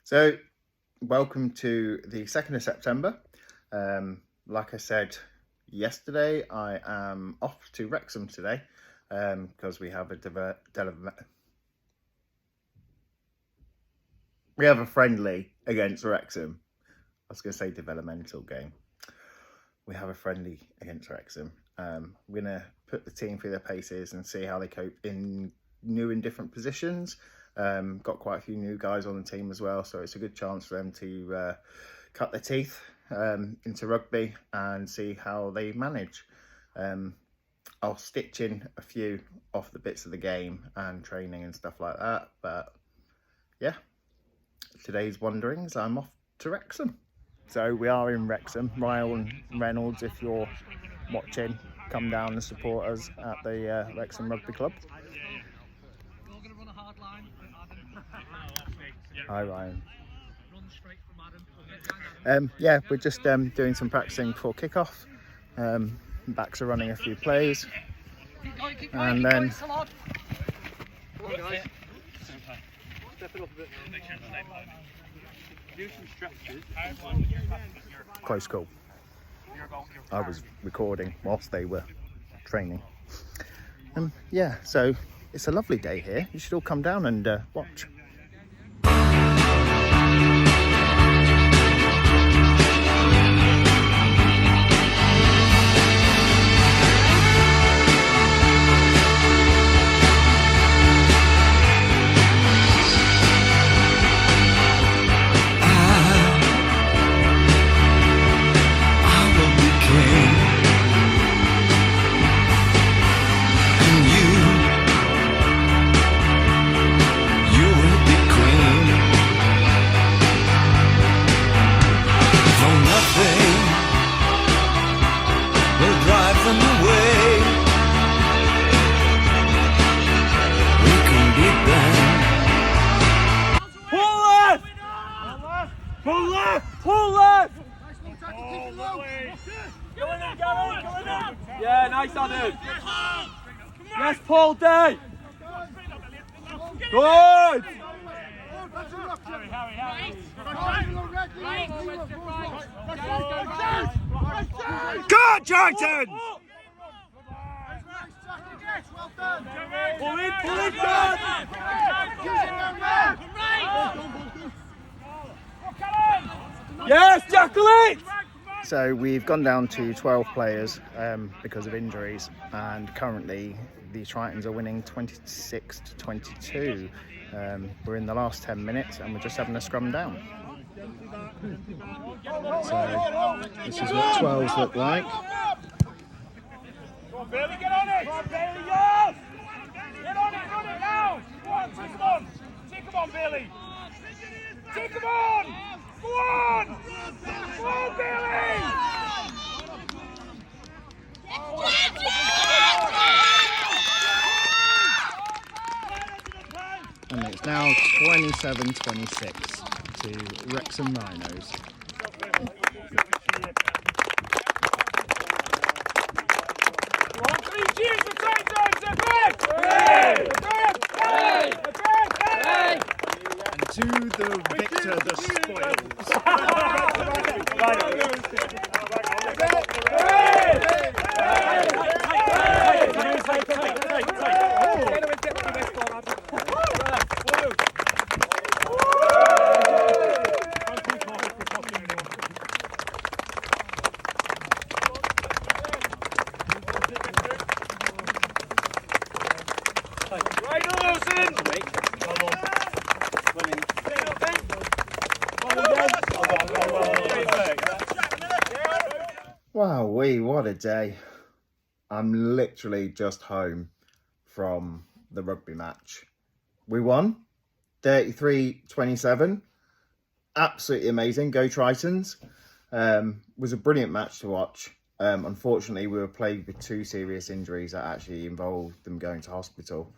So, welcome to the 2nd of September. Like I said yesterday, I am off to Wrexham today because we have a friendly against Wrexham. I was going to say developmental game. We have a friendly against Wrexham. We're going to put the team through their paces and see how they cope in new and different positions. Got quite a few new guys on the team as well, so it's a good chance for them to cut their teeth into rugby and see how they manage. I'll stitch in a few off the bits of the game and training and stuff like that, but yeah, today's wanderings, I'm off to Wrexham. So we are in Wrexham. Ryan Reynolds, if you're watching, come down and support us at the Wrexham Rugby Club. Hi Ryan. Yeah, we're just doing some practicing before kickoff. Backs are running a few plays, and then close call. I was recording whilst they were training. Yeah, so it's a lovely day here. You should all come down and watch. Yeah, nice Adam. Yes, Paul Day. Good. Good, Johnson. Pull it, good. Yes, tackle it. So we've gone down to 12 players because of injuries, and currently the Tritons are winning 26 to 22. We're in the last 10 minutes and we're just having a scrum down. So this is what 12s look like. Go on, Bailey, get on it! Go on, Bailey, yes! Get on it, run it now! Go on, take him on! Take him on, Bailey! Take him on! Go on! Go on, Bailey! And it's now 27-26 to Wrexham Rhinos. And to the victor, the spoils. Wowee, what a day. I'm literally just home from the rugby match. We won 33-27. Absolutely amazing. Go Tritons. Was a brilliant match to watch. Unfortunately, we were plagued with two serious injuries that actually involved them going to hospital.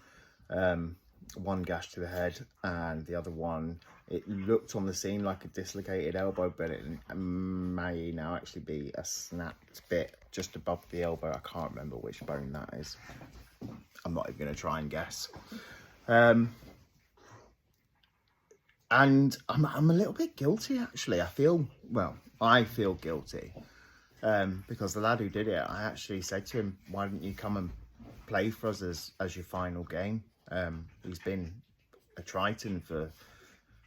One gash to the head and the other one, it looked on the scene like a dislocated elbow, but it may now actually be a snapped bit just above the elbow. I can't remember which bone that is. I'm not even going to try and guess. And I'm a little bit guilty, actually. I feel guilty. Because the lad who did it, I actually said to him, why don't you come and play for us as your final game? He's been a Triton for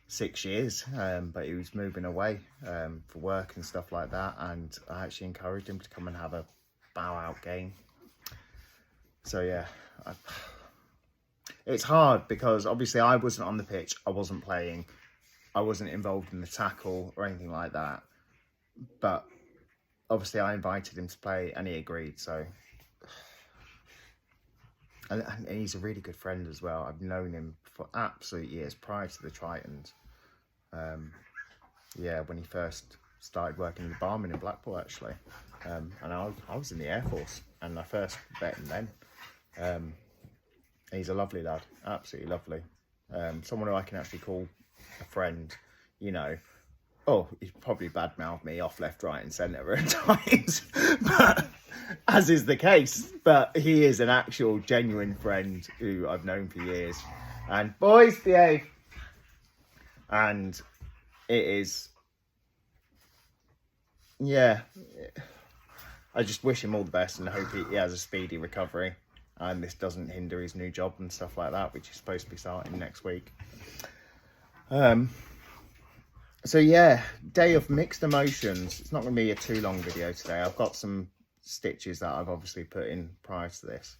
6 years, but he was moving away for work and stuff like that, and I actually encouraged him to come and have a bow out game. So yeah, it's hard because obviously I wasn't on the pitch, I wasn't playing, I wasn't involved in the tackle or anything like that, but obviously I invited him to play and he agreed. So and he's a really good friend as well. I've known him for absolute years prior to the Tritons. Yeah, when he first started working as a barman in Blackpool, actually. And I was in the Air Force, and I first met him then. He's a lovely lad, absolutely lovely. Someone who I can actually call a friend, you know. Oh, he's probably badmouthed me off left, right and centre at times, but, as is the case. But he is an actual genuine friend who I've known for years. And boys, behave. And it is, yeah, I just wish him all the best and hope he has a speedy recovery and this doesn't hinder his new job and stuff like that, which is supposed to be starting next week. So yeah, day of mixed emotions. It's not going to be a too long video today. I've got some stitches that I've obviously put in prior to this,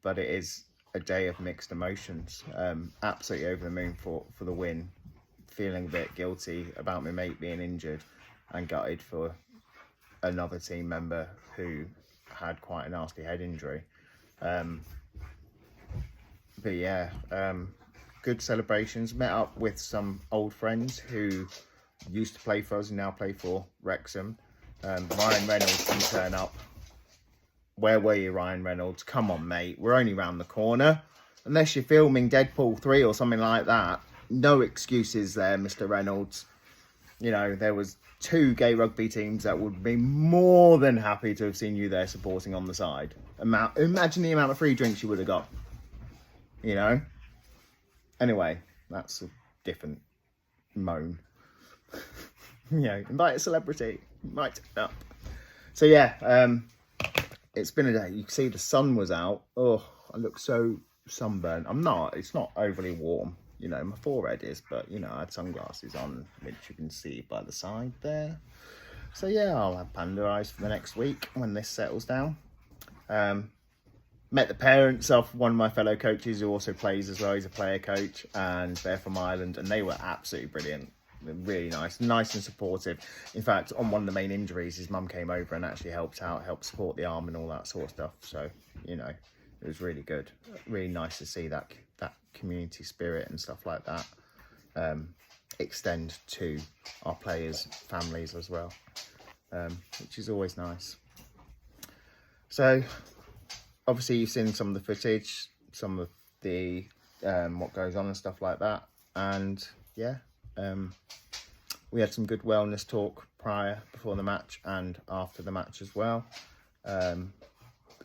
but it is a day of mixed emotions. Absolutely over the moon for the win. Feeling a bit guilty about my mate being injured and gutted for another team member who had quite a nasty head injury. But yeah, good celebrations. Met up with some old friends who used to play for us and now play for Wrexham. Ryan Reynolds can turn up. Where were you, Ryan Reynolds? Come on, mate. We're only round the corner. Unless you're filming Deadpool 3 or something like that. No excuses there, Mr. Reynolds. You know, there was 2 gay rugby teams that would be more than happy to have seen you there supporting on the side. Imagine the amount of free drinks you would have got. You know? Anyway, that's a different moan. You know, invite a celebrity. Might turn up. So yeah, it's been a day. You can see the sun was out. Oh, I look so sunburned. I'm not. It's not overly warm. You know, my forehead is, but, you know, I had sunglasses on, which you can see by the side there. So, yeah, I'll have panda eyes for the next week when this settles down. Met the parents of one of my fellow coaches who also plays as well. He's a player coach, and they're from Ireland, and they were absolutely brilliant. They're really nice and supportive. In fact, on one of the main injuries, his mum came over and actually helped out, helped support the arm and all that sort of stuff. So, you know, it was really good. Really nice to see that community spirit and stuff like that extend to our players' families as well, which is always nice. So obviously you've seen some of the footage, some of the what goes on and stuff like that, and yeah, we had some good wellness talk before the match and after the match as well.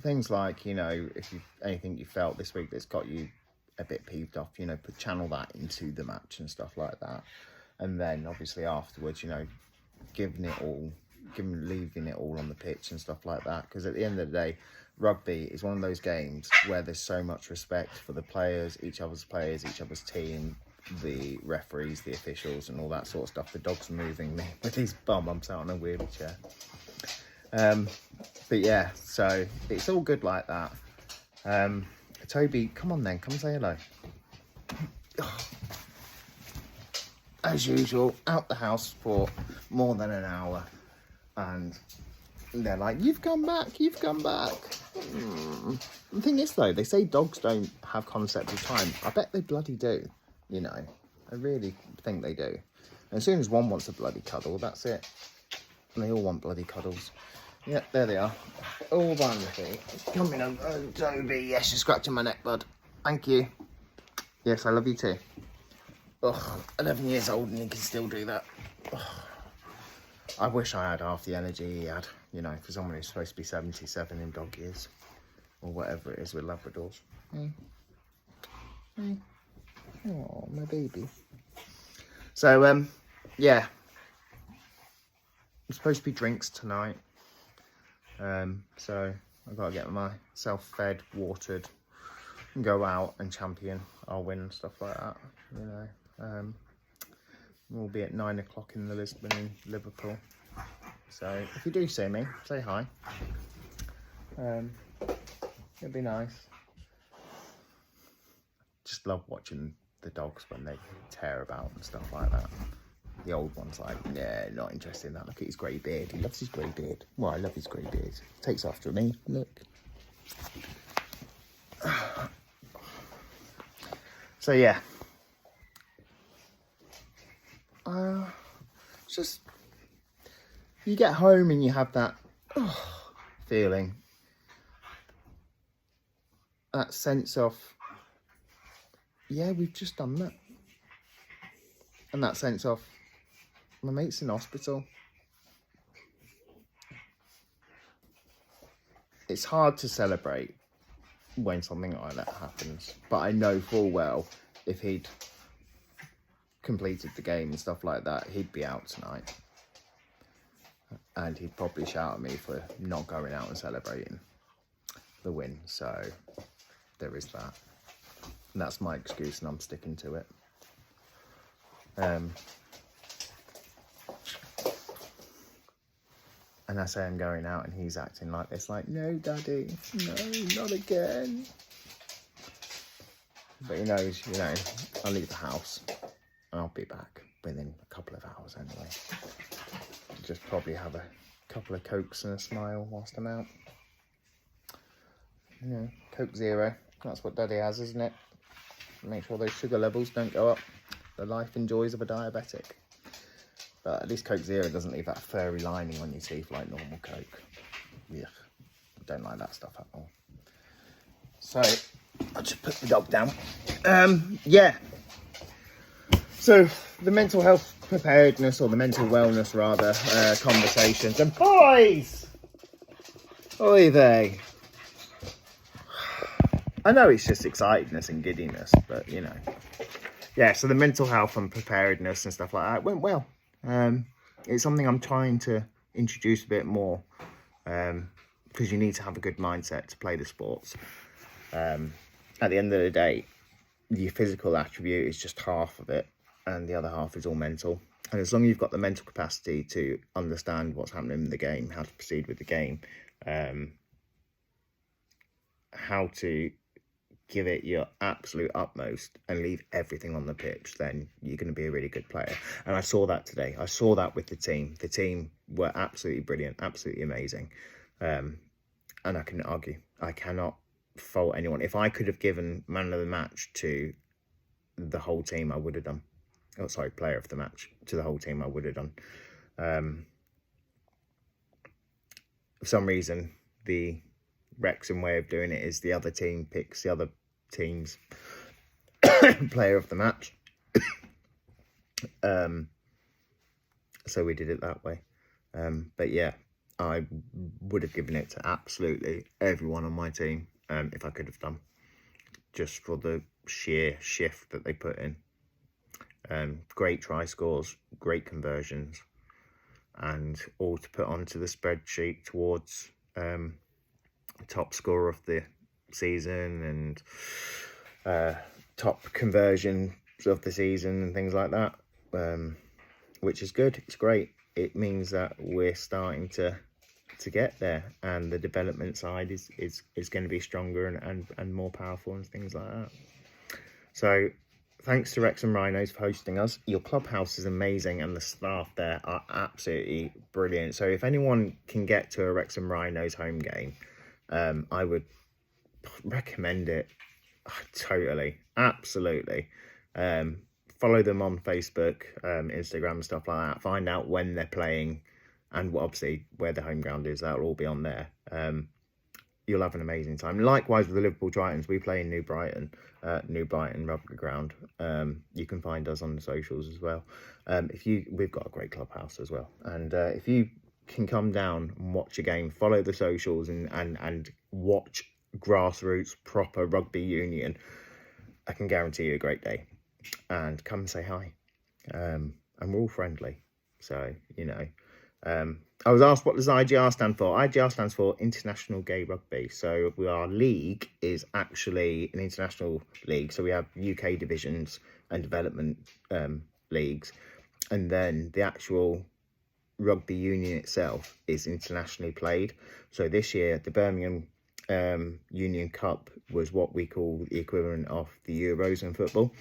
Things like, you know, if you anything you felt this week that's got you a bit peeved off, you know, channel that into the match and stuff like that. And then obviously afterwards, you know, leaving it all on the pitch and stuff like that. Because at the end of the day, rugby is one of those games where there's so much respect for the players, each other's team, the referees, the officials and all that sort of stuff. The dog's moving me with his bum. I'm sat on a wheelchair. But yeah, so it's all good like that. Toby, come on then, come say hello. As usual, out the house for more than an hour, and they're like, you've come back. The thing is though, they say dogs don't have concept of time. I bet they bloody do, you know. I really think they do. And as soon as one wants a bloody cuddle, that's it. And they all want bloody cuddles. Yeah, there they are. All by the feet. Coming on, Toby. Yes, you're scratching my neck, bud. Thank you. Yes, I love you too. Ugh, 11 years old and he can still do that. Ugh. I wish I had half the energy he had, you know, for someone who's supposed to be 77 in dog years. Or whatever it is with Labradors. Hey. Oh, my baby. So, yeah. It's supposed to be drinks tonight. So I've got to get myself fed, watered, and go out and champion our win and stuff like that. You know, we'll be at 9 o'clock in the Lisbon in Liverpool. So if you do see me, say hi. It'd be nice. Just love watching the dogs when they tear about and stuff like that. The old one's like, yeah, not interested in that. Look at his grey beard. He loves his grey beard. Well, I love his grey beard. Takes after me. Look. So, yeah. It's just, you get home and you have that feeling. That sense of, yeah, we've just done that. And that sense of, my mate's in hospital. It's hard to celebrate when something like that happens. But I know full well if he'd completed the game and stuff like that, he'd be out tonight. And he'd probably shout at me for not going out and celebrating the win. So there is that. And that's my excuse and I'm sticking to it. And I say I'm going out and he's acting like this, like, no, Daddy, no, not again. But he knows, you know, I'll leave the house and I'll be back within a couple of hours anyway. Just probably have a couple of Cokes and a smile whilst I'm out. You know, Coke Zero, that's what Daddy has, isn't it? Make sure those sugar levels don't go up. The life and joys of a diabetic. But at least Coke Zero doesn't leave that furry lining on your teeth like normal Coke. Yeah, don't like that stuff at all. So, I'll just put the dog down. Yeah. So, the mental health preparedness, or the mental wellness rather, conversations. And boys! Oy vey. I know it's just excitedness and giddiness, but you know. Yeah, so the mental health and preparedness and stuff like that went well. It's something I'm trying to introduce a bit more, because you need to have a good mindset to play the sports. At the end of the day, your physical attribute is just half of it, and the other half is all mental. And as long as you've got the mental capacity to understand what's happening in the game, how to proceed with the game, how to give it your absolute utmost and leave everything on the pitch, then you're going to be a really good player. And I saw that today. I saw that with the team. The team were absolutely brilliant, absolutely amazing. And I can argue, I cannot fault anyone. If I could have given man of the match to the whole team, I would have done. Oh, sorry, player of the match to the whole team, I would have done. For some reason, the Wrexham way of doing it is the other team picks the other team's player of the match. So we did it that way. But yeah, I would have given it to absolutely everyone on my team if I could have done, just for the sheer shift that they put in. Great try scores, great conversions, and all to put onto the spreadsheet towards top scorer of the season and top conversion of the season and things like that, which is good. It's great. It means that we're starting to get there, and the development side is going to be stronger and more powerful and things like that. So thanks to Wrexham Rhinos for hosting us. Your clubhouse is amazing and the staff there are absolutely brilliant. So if anyone can get to a Wrexham Rhinos home game, I would recommend it. Totally, absolutely. Follow them on Facebook, Instagram, stuff like that. Find out when they're playing and obviously where the home ground is. That'll all be on there. You'll have an amazing time. Likewise with the Liverpool Tritons, we play in New Brighton Rugby Ground. You can find us on the socials as well. We've got a great clubhouse as well. And if you can come down and watch a game, follow the socials and watch grassroots proper rugby union, I can guarantee you a great day. And come and say hi. and we're all friendly. So, you know, I was asked, what does IGR stand for? IGR stands for International Gay Rugby. So our league is actually an international league. So we have UK divisions and development leagues. And then the actual rugby union itself is internationally played. So this year, the Birmingham Union Cup was what we call the equivalent of the Euros in football.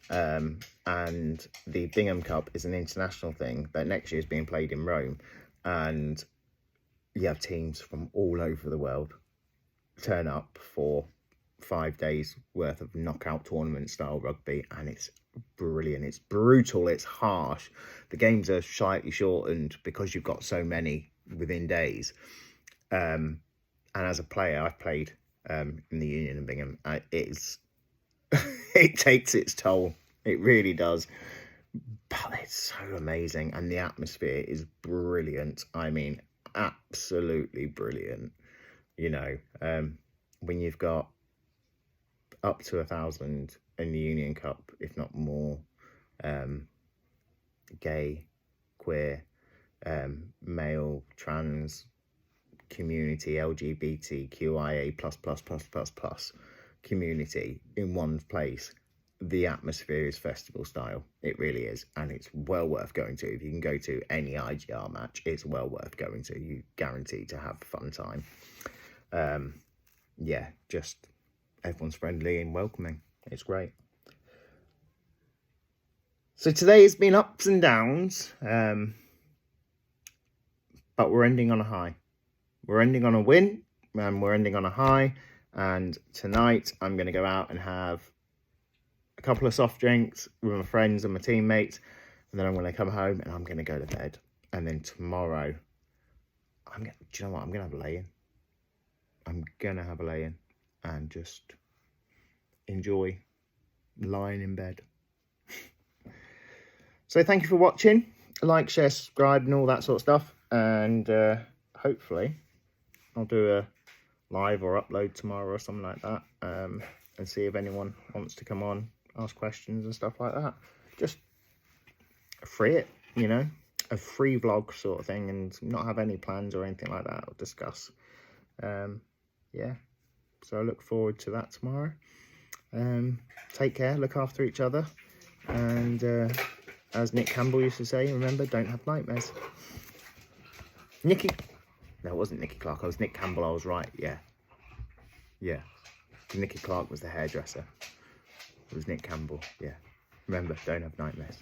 And the Bingham Cup is an international thing that next year is being played in Rome. And you have teams from all over the world turn up for 5 days worth of knockout tournament style rugby, and it's brilliant. It's brutal, it's harsh. The games are slightly shortened because you've got so many within days. And as a player, I've played in the Union in Bingham. It's it takes its toll. It really does. But it's so amazing, and the atmosphere is brilliant. I mean, absolutely brilliant. You know, when you've got up to 1,000 in the Union Cup, if not more, gay, queer, male, trans community, LGBTQIA plus community in one place. The atmosphere is festival style. It really is, and it's well worth going to. If you can go to any IGR match, it's well worth going to. You guarantee to have a fun time. Yeah, just everyone's friendly and welcoming. It's great. So today has been ups and downs, but we're ending on a high. We're ending on a win, and we're ending on a high. And tonight I'm going to go out and have a couple of soft drinks with my friends and my teammates, and then I'm going to come home and I'm going to go to bed. And then tomorrow, do you know what? I'm going to have a lay-in. I'm going to have a lay-in and just enjoy lying in bed. So thank you for watching. Like, share, subscribe and all that sort of stuff. And hopefully I'll do a live or upload tomorrow or something like that, and see if anyone wants to come on, ask questions and stuff like that. Just free it, you know, a free vlog sort of thing, and not have any plans or anything like that or discuss. Yeah, so I look forward to that tomorrow. Take care, look after each other, and as Nick Campbell used to say, remember, don't have nightmares. No, it wasn't Nicky Clark. I was Nick Campbell. I was right. Yeah. Nicky Clark was the hairdresser. It was Nick Campbell. Yeah. Remember, don't have nightmares.